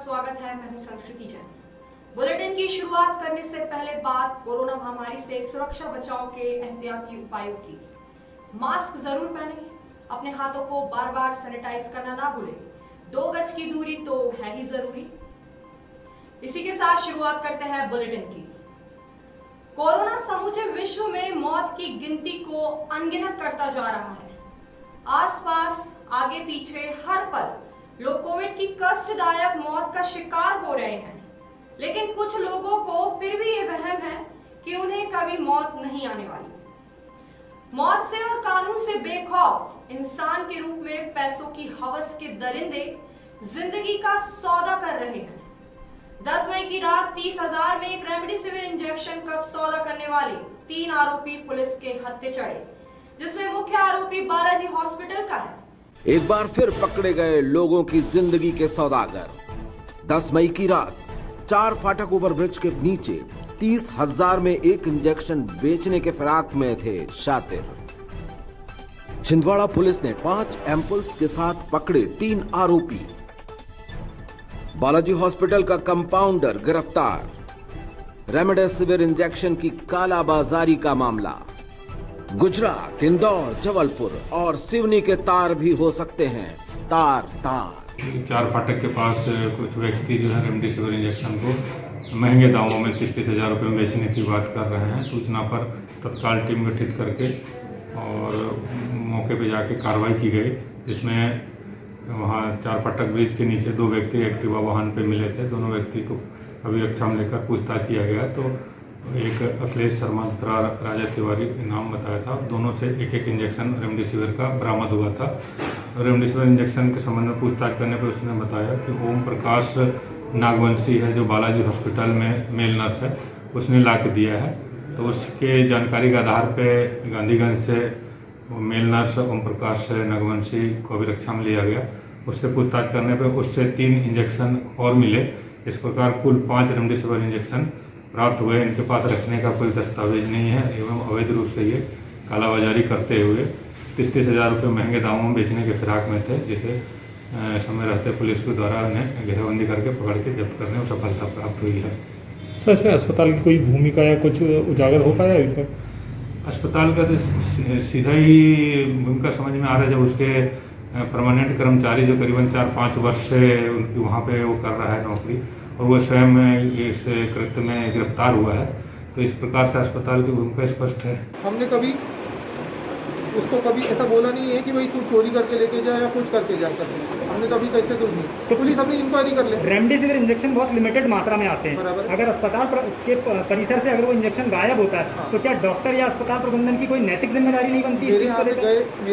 स्वागत है। मैं हूं संस्कृति जैन। बुलेटिन की शुरुआत करने से पहले बात कोरोना महामारी से सुरक्षा बचाव के एहतियाती उपायों की। मास्क जरूर पहने, अपने हाथों को बार बार सैनिटाइज करना ना भूलें, 2 गज की दूरी तो है ही जरूरी। इसी के साथ शुरुआत करते हैं बुलेटिन की। कोरोना समूचे विश्व में मौत की गिनती को अनगिनत करता जा रहा है। आसपास आगे पीछे हर पल लोग कोविड की कष्टदायक मौत का शिकार हो रहे हैं, लेकिन कुछ लोगों को फिर भी ये वहम है कि उन्हें कभी मौत नहीं आने वाली। मौत से और कानून से बेखौफ इंसान के रूप में पैसों की हवस के दरिंदे जिंदगी का सौदा कर रहे हैं। 10 मई की रात 30,000 में एक रेमडेसिविर इंजेक्शन का सौदा करने वाले 3 आरोपी पुलिस के हत्थे चढ़े, जिसमें मुख्य आरोपी बालाजी हॉस्पिटल का है। एक बार फिर पकड़े गए लोगों की जिंदगी के सौदागर। 10 मई की रात 4 फाटक ओवरब्रिज के नीचे 30,000 में एक इंजेक्शन बेचने के फिराक में थे शातिर। छिंदवाड़ा पुलिस ने 5 एम्पुल्स के साथ पकड़े 3 आरोपी। बालाजी हॉस्पिटल का कंपाउंडर गिरफ्तार। रेमडेसिविर इंजेक्शन की कालाबाजारी का मामला। गुजरात, इंदौर, जबलपुर और सिवनी के तार भी हो सकते हैं तार तार। 4 फाटक के पास कुछ व्यक्ति जो है रेमडेसिविर इंजेक्शन को महंगे दामों में 30,000 रुपये में बेचने की बात कर रहे हैं। सूचना पर तत्काल टीम गठित करके और मौके पर जाके कार्रवाई की गई, जिसमें वहाँ 4 फाटक ब्रिज के नीचे 2 व्यक्ति एक्टिवा वाहन पे मिले थे। दोनों व्यक्ति को अभिरक्षा में लेकर पूछताछ किया गया तो एक अखिलेश शर्मा तथा राजा तिवारी नाम बताया था। दोनों से एक इंजेक्शन रेमडेसिविर का बरामद हुआ था। रेमडेसिविर इंजेक्शन के संबंध में पूछताछ करने पर उसने बताया कि ओम प्रकाश नागवंशी है, जो बालाजी हॉस्पिटल में मेल नर्स है, उसने ला के दिया है। तो उसके जानकारी के आधार पर गांधीगंज से मेल नर्स ओम प्रकाश नागवंशी को अभिरक्षा में लिया गया। उससे पूछताछ करने पर उससे 3 इंजेक्शन और मिले। इस प्रकार कुल 5 रेमडेसिविर इंजेक्शन प्राप्त हुए। इनके पास रखने का कोई दस्तावेज नहीं है एवं अवैध रूप से ये कालाबाजारी करते हुए 30,000 रुपये महंगे दामों में बेचने के फिराक में थे, जिसे समय रहते पुलिस के द्वारा उन्हें घेराबंदी करके पकड़ के जब्त करने में सफलता प्राप्त हुई है। सर, अस्पताल की कोई भूमिका या कुछ उजागर हो पाया अभी तक? अस्पताल का तो सीधा ही भूमिका समझ में आ रहा है, जब उसके परमानेंट कर्मचारी जो करीबन 4-5 वर्ष से उनकी वहाँ पे वो कर रहा है नौकरी, और वह स्वयं इस कृत्य में गिरफ्तार हुआ है, तो इस प्रकार से अस्पताल की भूमिका स्पष्ट है। हमने कभी उसको कभी ऐसा बोला नहीं है कि भाई तू चोरी करके लेके जा या कुछ करके जा करके, हमने कभी कैसे कुछ नहीं। तो पुलिस अपनी इंक्वायरी कर ले। रेमडेसिविर इंजेक्शन बहुत लिमिटेड मात्रा में आते हैं। अगर अस्पताल के परिसर से अगर वो इंजेक्शन गायब होता है, हाँ, तो क्या डॉक्टर या अस्पताल प्रबंधन की कोई नैतिक जिम्मेदारी नहीं बनती? मेरे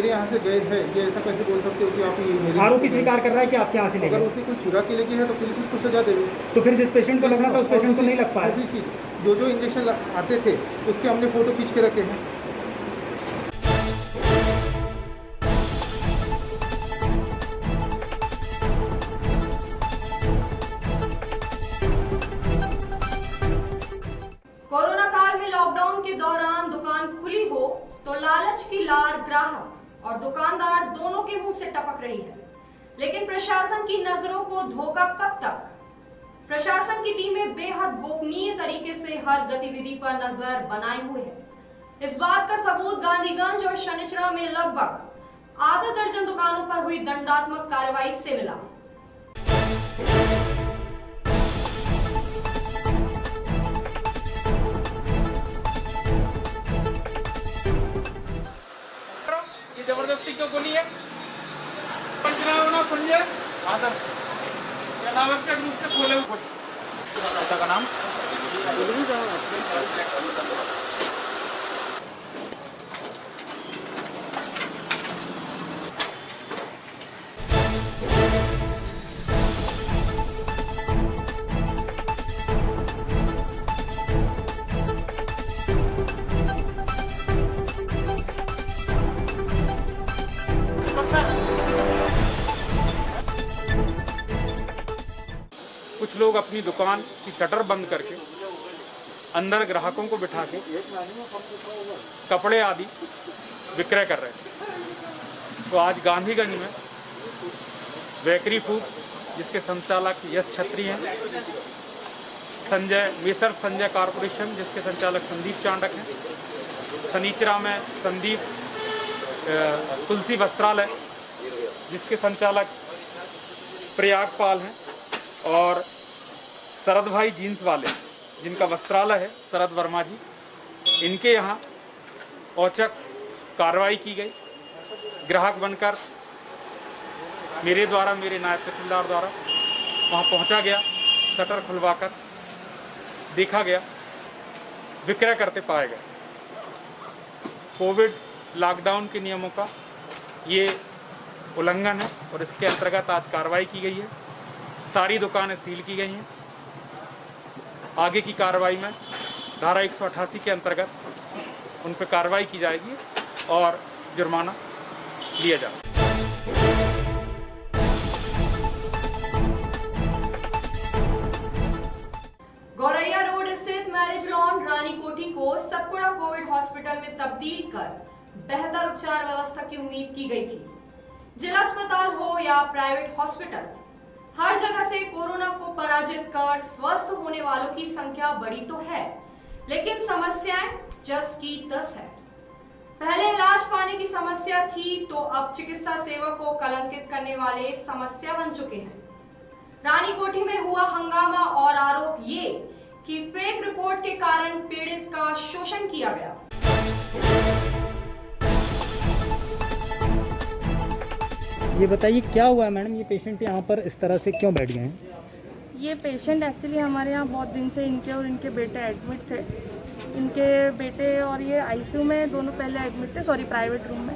यहाँ से गए है, ये ऐसा कैसे बोल सकते हो कि आप? आरोपी स्वीकार कर रहा है कि आपके यहाँ से लेकर, अगर उसने कोई चुरा के लेके है तो पुलिस उसको सजा देगी। तो फिर जिस पेशेंट को लगना था उस पेशेंट को नहीं लग पाया। दूसरी चीज, जो इंजेक्शन आते थे उसके हमने फोटो खींच के रखे हैं। कोरोना काल में लॉकडाउन के दौरान दुकान खुली हो तो लालच की लार ग्राहक और दुकानदार दोनों के मुंह से टपक रही है, लेकिन प्रशासन की नजरों को धोखा कब तक? प्रशासन की टीमें बेहद गोपनीय तरीके से हर गतिविधि पर नजर बनाए हुए है। इस बात का सबूत गांधीगंज और शनिचरा में लगभग आधा दर्जन दुकानों पर हुई दंडात्मक कार्रवाई से मिला। जबरदस्ती क्यों खोली है? पंचनामा खोलिए। हाँ सर, अनावश्यक रूप से खोले हुए का नाम कुछ लोग अपनी दुकान की शटर बंद करके अंदर ग्राहकों को बिठा के कपड़े आदि विक्रय कर रहे थे। तो आज गांधीगंज में बेकरी फूड जिसके संचालक यश छत्री हैं, मेसर संजय कॉरपोरेशन जिसके संचालक संदीप चांडक हैं, सनीचरा में संदीप तुलसी वस्त्रालय जिसके संचालक प्रयागपाल हैं, और शरद भाई जीन्स वाले जिनका वस्त्रालय है शरद वर्मा जी, इनके यहाँ औचक कार्रवाई की गई। ग्राहक बनकर मेरे द्वारा, मेरे नायब तहसीलदार द्वारा वहाँ पहुँचा गया, शटर खुलवाकर देखा गया, विक्रय करते पाए गए। कोविड लॉकडाउन के नियमों का ये उल्लंघन है और इसके अंतर्गत आज कार्रवाई की गई है। सारी दुकानें सील की गई हैं। आगे की कार्रवाई में धारा 188 के अंतर्गत उन पर कार्रवाई की जाएगी और जुर्माना लिया जाएगा। गौरैया रोड स्थित मैरिज लॉन रानी कोठी को सतपुड़ा कोविड हॉस्पिटल में तब्दील कर बेहतर उपचार व्यवस्था की उम्मीद की गई थी। जिला अस्पताल हो या प्राइवेट हॉस्पिटल, हर जगह से कोरोना को पराजित कर स्वस्थ होने वालों की संख्या बढ़ी तो है, लेकिन समस्याएं जस की तस है। पहले इलाज पाने की समस्या थी तो अब चिकित्सा सेवा को कलंकित करने वाले समस्या बन चुके हैं। रानी कोठी में हुआ हंगामा और आरोप ये कि फेक रिपोर्ट के कारण पीड़ित का शोषण किया गया। ये बताइए क्या हुआ है मैडम, ये पेशेंट यहाँ पर इस तरह से क्यों बैठ गए हैं? ये पेशेंट एक्चुअली हमारे यहाँ बहुत दिन से इनके और इनके बेटे एडमिट थे। इनके बेटे और ये आईसीयू में दोनों पहले एडमिट थे, प्राइवेट रूम में।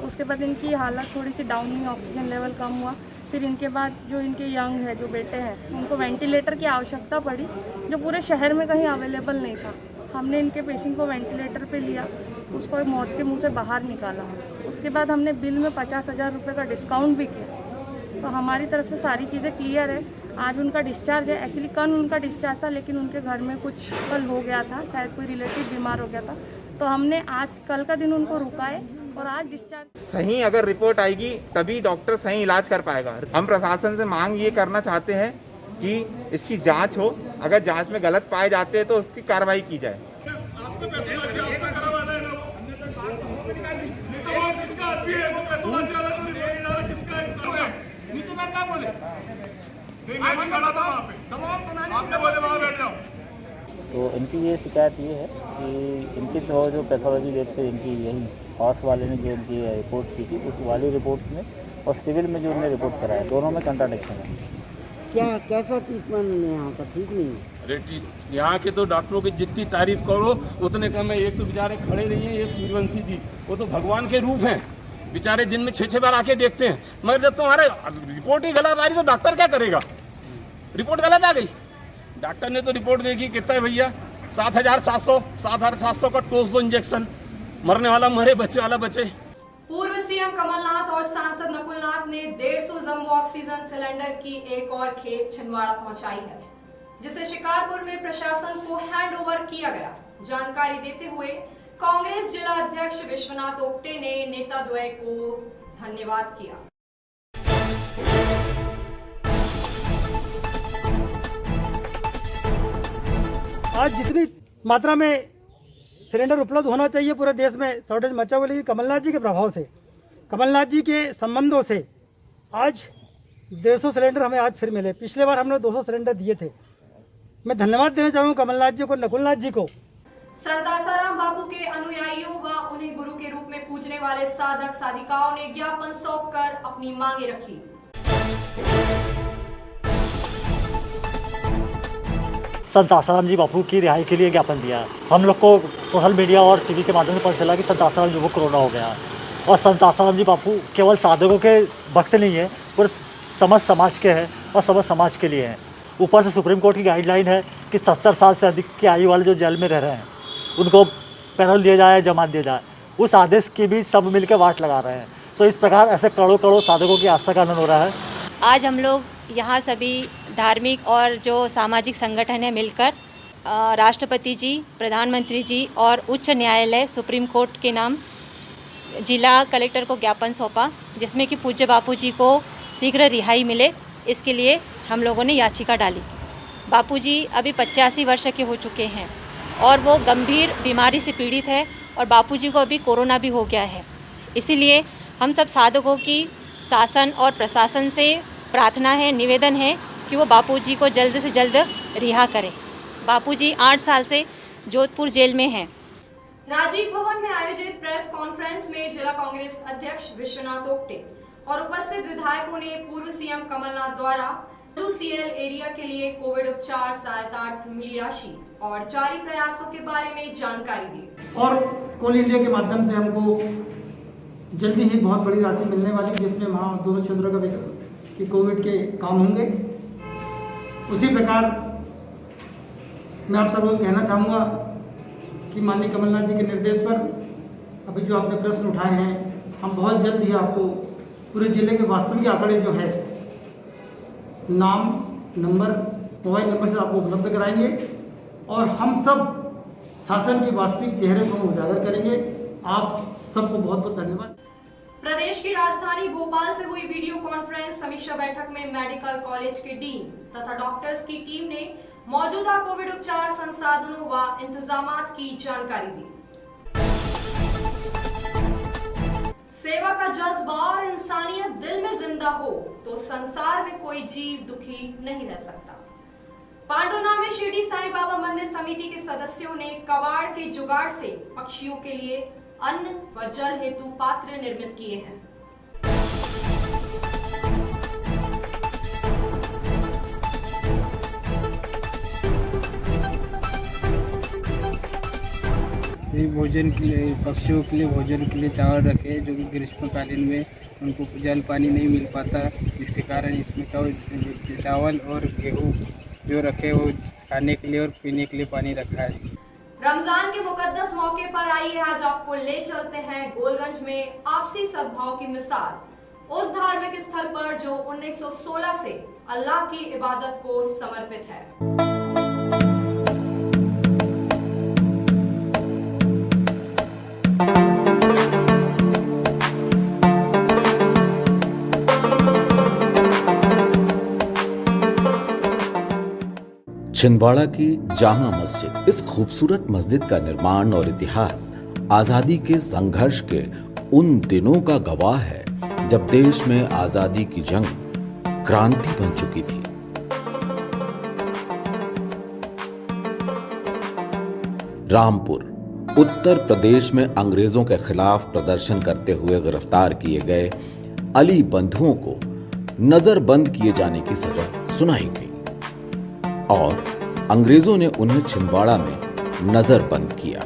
उसके बाद इनकी हालत थोड़ी सी डाउन हुई, ऑक्सीजन लेवल कम हुआ। फिर इनके बाद जो इनके यंग है, जो बेटे हैं, उनको वेंटिलेटर की आवश्यकता पड़ी, जो पूरे शहर में कहीं अवेलेबल नहीं था। हमने इनके पेशेंट को वेंटिलेटर पे लिया, उसको मौत के मुंह से बाहर निकाला। उसके बाद हमने बिल में 50,000 रुपये का डिस्काउंट भी किया। तो हमारी तरफ से सारी चीज़ें क्लियर है। आज उनका डिस्चार्ज है। एक्चुअली कल उनका डिस्चार्ज था, लेकिन उनके घर में कुछ कल हो गया था, शायद कोई रिलेटिव बीमार हो गया था, तो हमने आज कल का दिन उनको रुका है और आज डिस्चार्ज। सही अगर रिपोर्ट आएगी तभी डॉक्टर सही इलाज कर पाएगा। हम प्रशासन से मांग ये करना चाहते हैं कि इसकी जांच हो, अगर जांच में गलत पाए जाते हैं तो उसकी कार्रवाई की जाए। तो इनकी ये शिकायत ये है कि इनकी तो जो पैथोलॉजी लैब से इनकी यही हॉर्स वाले ने जो इनकी रिपोर्ट की थी, उस वाली रिपोर्ट में और सिविल में जो उन्होंने रिपोर्ट कराया, दोनों में कंट्राडिक्शन है। क्या कैसा ट्रीटमेंट है यहाँ का? ठीक नहीं। अरे यहाँ के तो डॉक्टरों की जितनी तारीफ करो उतने कम है। एक तो बेचारे खड़े नहीं है, एक सूर्यवंशी जी, वो तो भगवान के रूप हैं, बेचारे दिन में 6-6 बार आके देखते हैं। मगर जब तुम्हारे रिपोर्ट ही गलत आ रही तो डॉक्टर क्या करेगा? रिपोर्ट गलत आ गई, डॉक्टर ने तो रिपोर्ट देखी, कितना है भैया 7,700 का डोज दो इंजेक्शन, मरने वाला मरे, बच्चे वाला बचे। पूर्व सीएम कमलनाथ और सांसद नकुलनाथ ने 150 जम्बो ऑक्सीजन सिलेंडर की एक और खेप छिंदवाड़ा पहुंचाई है, जिसे शिकारपुर में प्रशासन को हैंडओवर किया गया। जानकारी देते हुए कांग्रेस जिला अध्यक्ष विश्वनाथ ओप्टे ने नेता द्वय को धन्यवाद किया। आज जितनी मात्रा में सिलेंडर उपलब्ध होना चाहिए पूरे देश में शॉर्टेज मचा हुआ, लेकिन कमलनाथ जी के प्रभाव से, कमलनाथ जी के संबंधों से आज 150 सिलेंडर हमें आज फिर मिले। पिछले बार हमने 200 सिलेंडर दिए थे। मैं धन्यवाद देना चाहूँगा कमलनाथ जी को, नकुलनाथ जी को। संत आसाराम बापू के अनुयायियों व उन्हें गुरु के रूप में पूजने वाले साधक साधिकाओं ने ज्ञापन सौंपकर अपनी मांगे रखी। संत आसाराम जी बापू की रिहाई के लिए ज्ञापन दिया। हम लोग को सोशल मीडिया और टीवी के माध्यम से पता चला कि संत आसाराम जी को कोरोना हो गया, और संत आसाराम जी बापू केवल साधकों के भक्त नहीं है, पूरे समस्त समाज के हैं और समस्त समाज के लिए हैं। ऊपर से सुप्रीम कोर्ट की गाइडलाइन है कि 70 साल से अधिक की आयु वाले जो जेल में रह रहे हैं उनको पैरोल दिया जाए, जमानत दिया जाए। उस आदेश की भी सब मिलकर वाट लगा रहे हैं। तो इस प्रकार ऐसे करोड़ों साधकों की आस्था का आनंद हो रहा है। आज हम लोग यहाँ सभी धार्मिक और जो सामाजिक संगठन है मिलकर राष्ट्रपति जी, प्रधानमंत्री जी और उच्च न्यायालय सुप्रीम कोर्ट के नाम जिला कलेक्टर को ज्ञापन सौंपा, जिसमें कि पूज्य बापू जी को शीघ्र रिहाई मिले इसके लिए हम लोगों ने याचिका डाली। बापूजी अभी 85 वर्ष के हो चुके हैं और वो गंभीर बीमारी से पीड़ित है और बापूजी को अभी कोरोना भी हो गया है। इसीलिए हम सब साधकों की शासन और प्रशासन से प्रार्थना है, निवेदन है कि वो बापूजी को जल्द से जल्द रिहा करें। बापूजी 8 साल से जोधपुर जेल में हैं। राजीव भवन में आयोजित प्रेस कॉन्फ्रेंस में जिला कांग्रेस अध्यक्ष विश्वनाथ ओक्टे और उपस्थित विधायकों ने पूर्व सीएम कमलनाथ द्वारा UCL एरिया के लिए कोविड उपचार सहायतार्थ मिली राशि और जारी प्रयासों के बारे में जानकारी दी। और कोल इंडिया के माध्यम से हमको जल्दी ही बहुत बड़ी राशि मिलने वाली, जिसमें वहाँ दोनों क्षेत्रों के कोविड के काम होंगे। उसी प्रकार मैं आप सब लोग कहना चाहूँगा कि माननीय कमलनाथ जी के निर्देश पर अभी जो आपने प्रश्न उठाए हैं, हम बहुत जल्द ही आपको पूरे जिले के वास्तविक आंकड़े जो है नाम, नंबर, मोबाइल नंबर से आपको उपलब्ध कराएंगे और हम सब शासन की वास्तविक चेहरे को उजागर करेंगे। आप सबको बहुत बहुत धन्यवाद। प्रदेश की राजधानी भोपाल से हुई वीडियो कॉन्फ्रेंस समीक्षा बैठक में मेडिकल कॉलेज के डीन तथा डॉक्टर्स की टीम ने मौजूदा कोविड उपचार संसाधनों व इंतजामात की जानकारी दी। सेवा का जज्बा और इंसानियत दिल में जिंदा हो तो संसार में कोई जीव दुखी नहीं रह सकता। पांडुना में शिरडी साईं बाबा मंदिर समिति के सदस्यों ने कबाड़ के जुगाड़ से पक्षियों के लिए अन्न व जल हेतु पात्र निर्मित किए हैं। भोजन के लिए, पक्षियों के लिए भोजन के लिए चावल रखे, जो कि ग्रीष्मकालीन में उनको जल पानी नहीं मिल पाता, जिसके कारण इसमें चावल और गेहूँ जो रखे वो खाने के लिए और पीने के लिए पानी रखा है। रमजान के मुकद्दस मौके पर आइए आज आपको ले चलते हैं गोलगंज में आपसी सद्भाव की मिसाल, उस धार्मिक स्थल पर जो 1916 से अल्लाह की इबादत को समर्पित है। छिंदवाड़ा की जामा मस्जिद। इस खूबसूरत मस्जिद का निर्माण और इतिहास आजादी के संघर्ष के उन दिनों का गवाह है जब देश में आजादी की जंग क्रांति बन चुकी थी। रामपुर उत्तर प्रदेश में अंग्रेजों के खिलाफ प्रदर्शन करते हुए गिरफ्तार किए गए अली बंधुओं को नजरबंद किए जाने की सजा सुनाई गई और अंग्रेजों ने उन्हें छिंदवाड़ा में नजरबंद किया।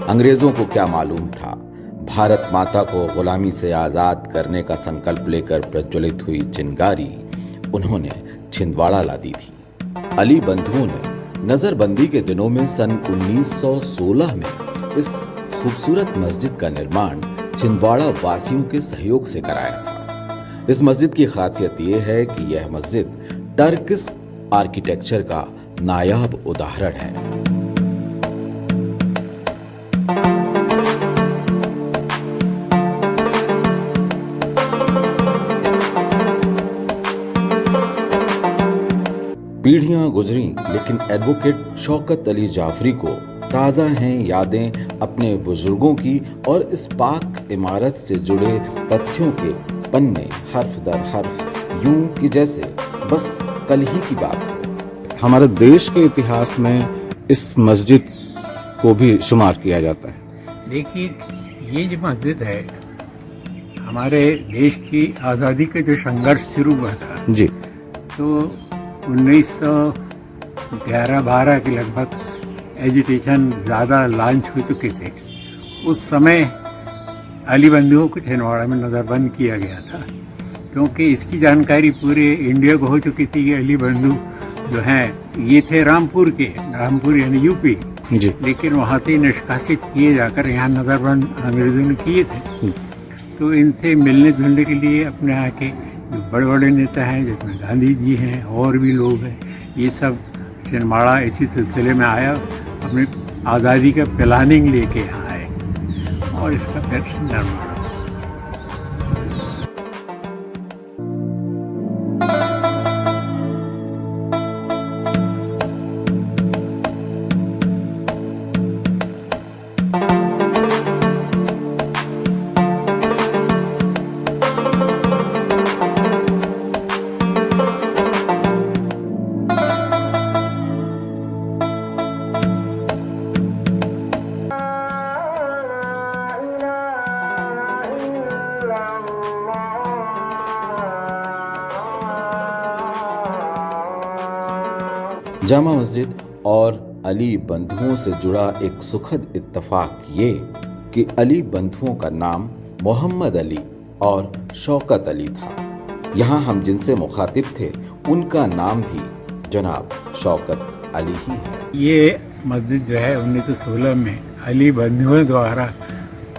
अंग्रेजों को क्या मालूम था, भारत माता को गुलामी से आजाद करने का संकल्प लेकर प्रज्वलित हुई चिंगारी उन्होंने छिंदवाड़ा ला दी थी। अली बंधुओं ने नजरबंदी के दिनों में सन 1916 में इस खूबसूरत मस्जिद का निर्माण छिंदवाड़ा वासियों के सहयोग से कराया था। इस मस्जिद की खासियत यह है कि यह मस्जिद टर्किश आर्किटेक्चर का नायाब उदाहरण है। पीढ़ियां गुजरी लेकिन एडवोकेट शौकत अली जाफरी को ताज़ा हैं यादें अपने बुजुर्गों की और इस पाक इमारत से जुड़े तथ्यों के पन्ने हर्फ दर हर्फ यूं कि जैसे बस कल ही की बात हो। हमारे देश के इतिहास में इस मस्जिद को भी शुमार किया जाता है। देखिए, ये जो मस्जिद है हमारे देश की आज़ादी का जो संघर्ष शुरू हुआ था जी, तो 1911-12 के लगभग एजुटेशन ज़्यादा लॉन्च हो चुके थे। उस समय अली बंधुओं को छिंदवाड़ा में नज़रबंद किया गया था, क्योंकि इसकी जानकारी पूरे इंडिया को हो चुकी थी कि अली बंधु जो हैं ये थे रामपुर के, रामपुर यानी यूपी जी, लेकिन वहाँ से निष्कासित किए जाकर यहाँ नज़रबंद अंग्रेजों ने किए थे। तो इनसे मिलने जुलने के लिए अपने यहाँ के जो बड़े बड़े नेता हैं, जिसमें गांधी जी हैं और भी लोग हैं, ये सब छिंदवाड़ा इसी सिलसिले में आया, अपनी आज़ादी का प्लानिंग लेके यहाँ आए और इसका फिर निर्माण। जामा मस्जिद और अली बंधुओं से जुड़ा एक सुखद इत्तेफाक ये कि अली बंधुओं का नाम मोहम्मद अली और शौकत अली था। यहाँ हम जिनसे मुखातिब थे उनका नाम भी जनाब शौकत अली ही है। ये मस्जिद जो है 1916 में अली बंधुओं द्वारा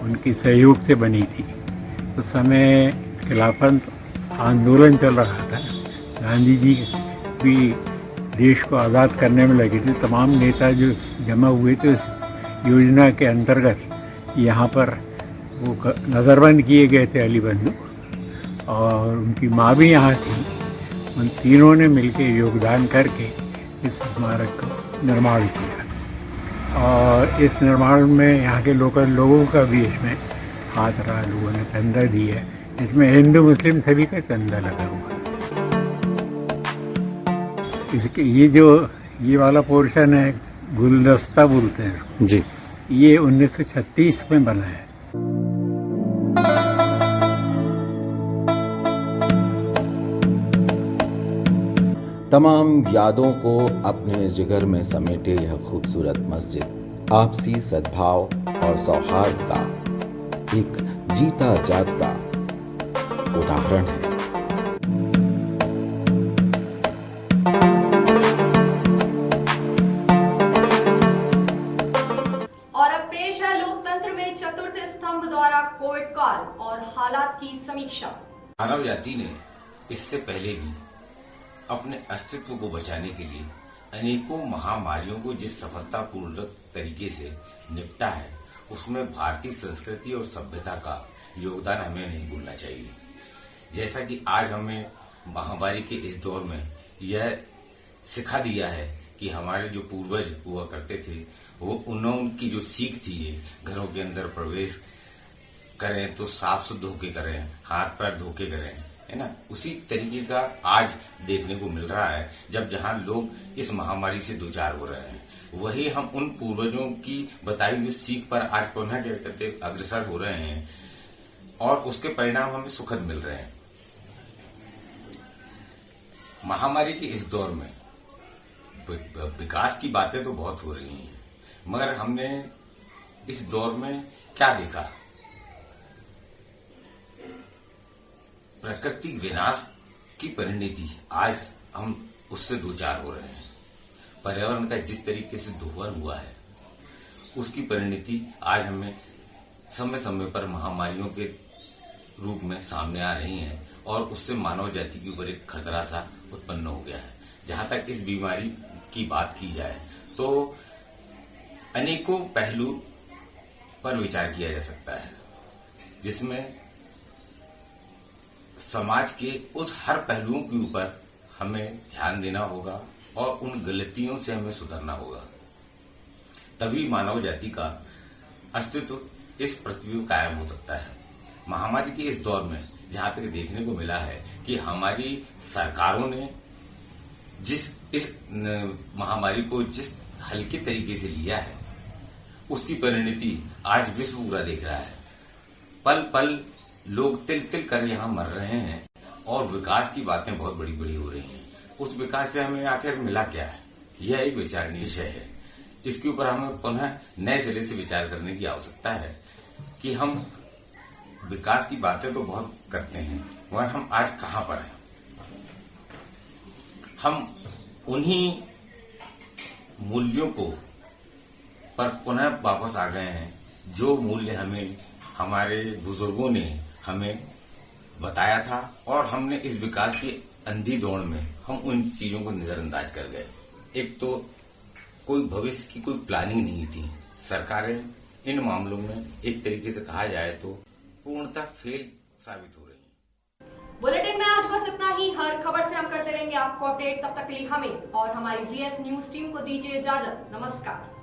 उनकी सहयोग से बनी थी। उस समय खिलाफत आंदोलन चल रहा था, गांधी जी भी देश को आज़ाद करने में लगे थे। तमाम नेता जो जमा हुए थे उस योजना के अंतर्गत यहाँ पर वो नज़रबंद किए गए थे अली बंधु, और उनकी माँ भी यहाँ थी। उन तीनों ने मिलकर योगदान करके इस स्मारक का निर्माण किया, और इस निर्माण में यहाँ के लोकल लोगों का भी इसमें हाथ रहा। लोगों ने चंदा दिया है, इसमें हिंदू मुस्लिम सभी का चंदा लगा हुआ है। इसके ये वाला पोर्शन है, गुलदस्ता बोलते हैं जी, ये 1936 में बना है। तमाम यादों को अपने जिगर में समेटे यह खूबसूरत मस्जिद आपसी सद्भाव और सौहार्द का एक जीता जागता उदाहरण है। और अब पेश है लोकतंत्र में चतुर्थ स्तंभ द्वारा कोविड काल और हालात की समीक्षा। मानव जाति ने इससे पहले भी अपने अस्तित्व को बचाने के लिए अनेकों महामारियों को जिस सफलतापूर्वक तरीके से निपटा है, उसमें भारतीय संस्कृति और सभ्यता का योगदान हमें नहीं भूलना चाहिए। जैसा कि आज हमें महामारी के इस दौर में यह सिखा दिया है कि हमारे जो पूर्वज हुआ करते थे, वो उनकी जो सीख थी, ये घरों के अंदर प्रवेश करें तो साफ सुथ धोके करें, हाथ पैर धोके करें, है ना। उसी तरीके का आज देखने को मिल रहा है, जब जहां लोग इस महामारी से दो चार हो रहे हैं, वही हम उन पूर्वजों की बताई हुई सीख पर आज पुनः क्या कहते अग्रसर हो रहे हैं, और उसके परिणाम हमें सुखद मिल रहे हैं। महामारी के इस दौर में विकास की बातें तो बहुत हो रही हैं, मगर हमने इस दौर में क्या देखा? प्राकृतिक विनाश की परिणति आज हम उससे दो चार हो रहे हैं। पर्यावरण का जिस तरीके से दोहन हुआ है, उसकी परिणति आज हमें समय समय पर महामारियों के रूप में सामने आ रही हैं, और उससे मानव जाति के ऊपर एक खतरा सा उत्पन्न हो गया है। जहां तक इस बीमारी की बात की जाए तो अनेकों पहलू पर विचार किया जा सकता है, जिसमें समाज के उस हर पहलुओं के ऊपर हमें ध्यान देना होगा और उन गलतियों से हमें सुधरना होगा। तभी मानव जाति का अस्तित्व इस पृथ्वी पर कायम हो सकता है। महामारी के इस दौर में जहां तक देखने को मिला है कि हमारी सरकारों ने इस महामारी को जिस हल्के तरीके से लिया है, उसकी परिणति आज विश्व पूरा देख रहा है। पल पल लोग तिल तिल कर यहाँ मर रहे हैं, और विकास की बातें बहुत बड़ी बड़ी हो रही हैं। उस विकास से हमें आखिर मिला क्या है? यह एक विचारणीय विषय है। इसके ऊपर हमें पुनः नए सिरे से विचार करने की आवश्यकता है कि हम विकास की बातें तो बहुत करते हैं, मगर हम आज कहाँ पर हैं? हम उन्हीं मूल्यों को पर पुनः वापस आ गए हैं, जो मूल्य हमें हमारे बुजुर्गों ने हमें बताया था, और हमने इस विकास की अंधी दौड़ में हम उन चीजों को नजरअंदाज कर गए। एक तो कोई भविष्य की कोई प्लानिंग नहीं थी। सरकारें इन मामलों में एक तरीके से कहा जाए तो पूर्णतः फेल साबित हो रही है। बुलेटिन में आज बस इतना ही। हर खबर से हम करते रहेंगे आपको अपडेट। तब तक के लिए हमें और हमारी VS न्यूज टीम को दीजिए इजाजत। नमस्कार।